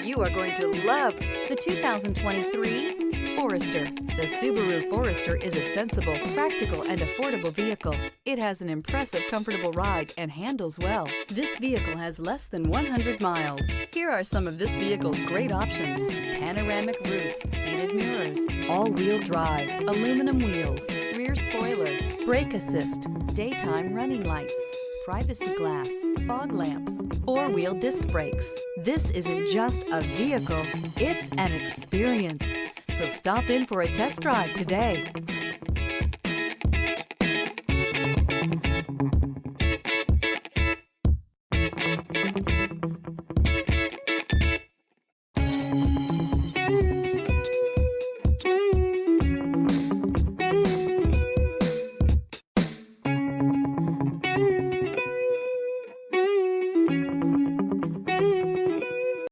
You are going to love the 2023 Forester. The Subaru Forester is a sensible, practical, and affordable vehicle. It has an impressive, comfortable ride and handles well. This vehicle has less than 100 miles. Here are some of this vehicle's great options: panoramic roof, heated mirrors, all-wheel drive, aluminum wheels, rear spoiler, brake assist, daytime running lights, privacy glass, fog lamps, four-wheel disc brakes. This isn't just a vehicle, it's an experience. So stop in for a test drive today.